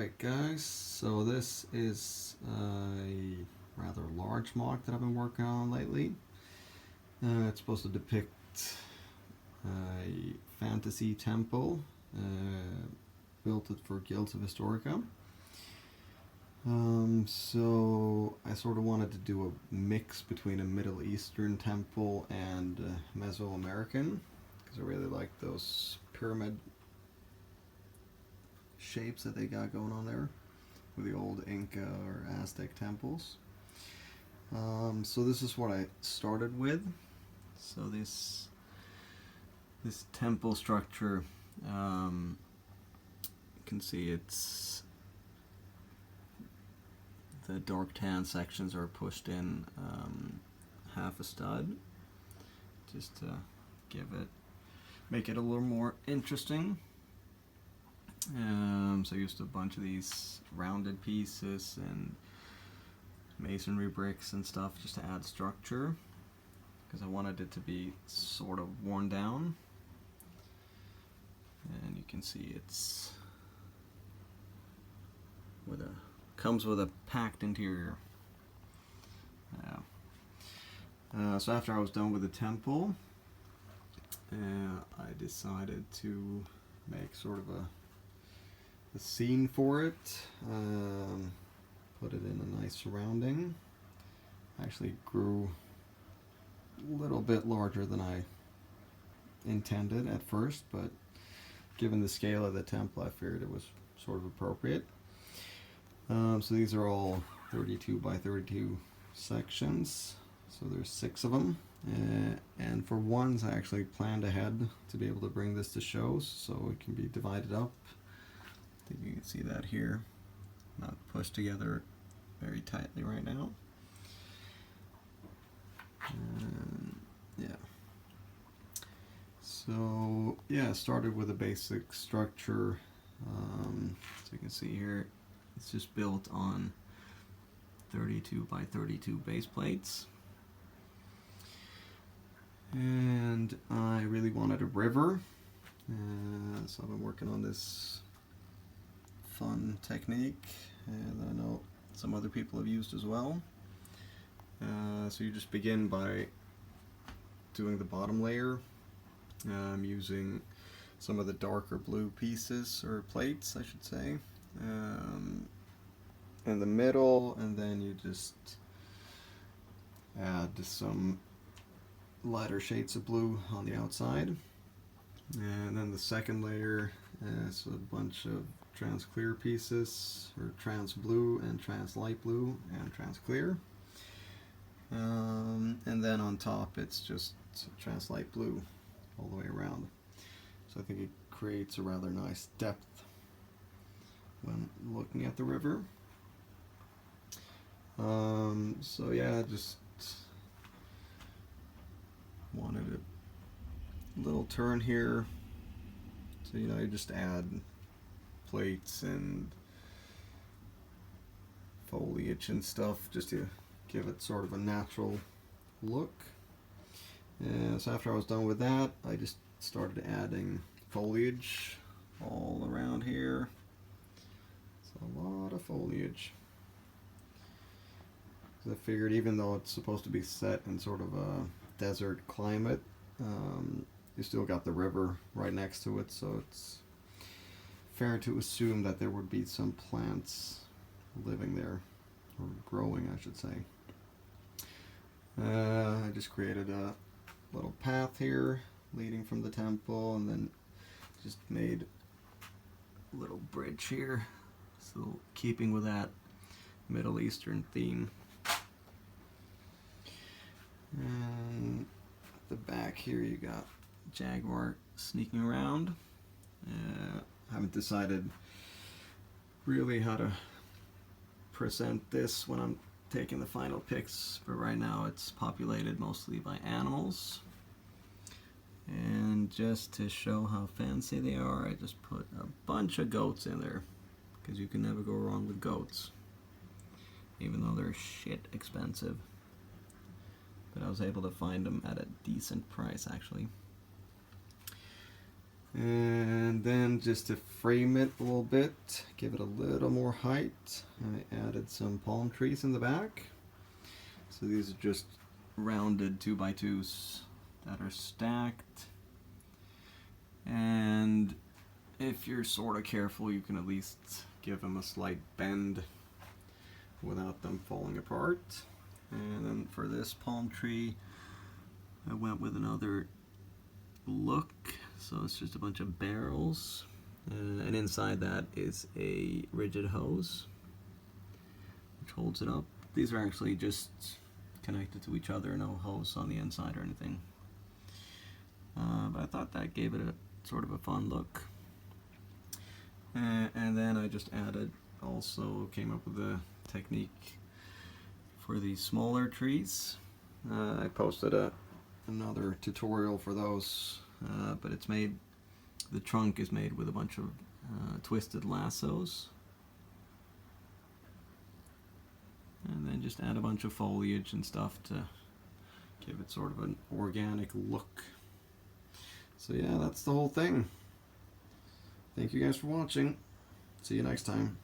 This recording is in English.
Alright guys, so this is a rather large mock that I've been working on lately. It's supposed to depict a fantasy temple built for Guilds of Historica. So I sort of wanted to do a mix between a Middle Eastern temple and Mesoamerican, because I really like those pyramid shapes that they got going on there with the old Inca or Aztec temples. So this is what I started with. So this temple structure, you can see it's the dark tan sections are pushed in half a stud, just to make it a little more interesting. So I used a bunch of these rounded pieces and masonry bricks and stuff just to add structure, because I wanted it to be sort of worn down. And you can see it's comes with a packed interior. So after I was done with the temple, I decided to make sort of a scene for it. Put it in a nice surrounding. Actually grew a little bit larger than I intended at first, but given the scale of the temple, I figured it was sort of appropriate. So these are all 32 by 32 sections, so there's 6 of them. And for ones, I actually planned ahead to be able to bring this to shows, so it can be divided up. I think you can see that here, not pushed together very tightly right now. Yeah. So yeah, started with a basic structure. So you can see here, it's just built on 32 by 32 base plates. And I really wanted a river, so I've been working on this fun technique that I know some other people have used as well. So you just begin by doing the bottom layer, using some of the darker blue pieces, or plates I should say, in the middle, and then you just add some lighter shades of blue on the outside. And then the second layer is a bunch of trans clear pieces, or trans blue and trans light blue and trans clear. And then on top it's just trans light blue all the way around. So I think it creates a rather nice depth when looking at the river. So yeah, just wanted a little turn here. So you just add plates and foliage and stuff just to give it sort of a natural look. So after I was done with that, I just started adding foliage all around here. It's a lot of foliage. So I figured, even though it's supposed to be set in sort of a desert climate, you still got the river right next to it, so it's fair to assume that there would be some plants living there, or growing I should say. I just created a little path here leading from the temple, and then just made a little bridge here, so keeping with that Middle Eastern theme. And at the back here you got jaguar sneaking around. Haven't decided really how to present this when I'm taking the final pics, but right now it's populated mostly by animals. And just to show how fancy they are, I just put a bunch of goats in there, because you can never go wrong with goats, even though they're shit expensive. But I was able to find them at a decent price actually. And then just to frame it a little bit, give it a little more height, I added some palm trees in the back. So these are just rounded 2x2s that are stacked. And if you're sort of careful, you can at least give them a slight bend without them falling apart. And then for this palm tree, I went with another look. So it's just a bunch of barrels, and inside that is a rigid hose which holds it up. These are actually just connected to each other, no hose on the inside or anything. But I thought that gave it a sort of a fun look. And then I just came up with a technique for these smaller trees. I posted another tutorial for those, but the trunk is made with a bunch of twisted lassos. And then just add a bunch of foliage and stuff to give it sort of an organic look. So yeah, that's the whole thing. Thank you guys for watching. See you next time.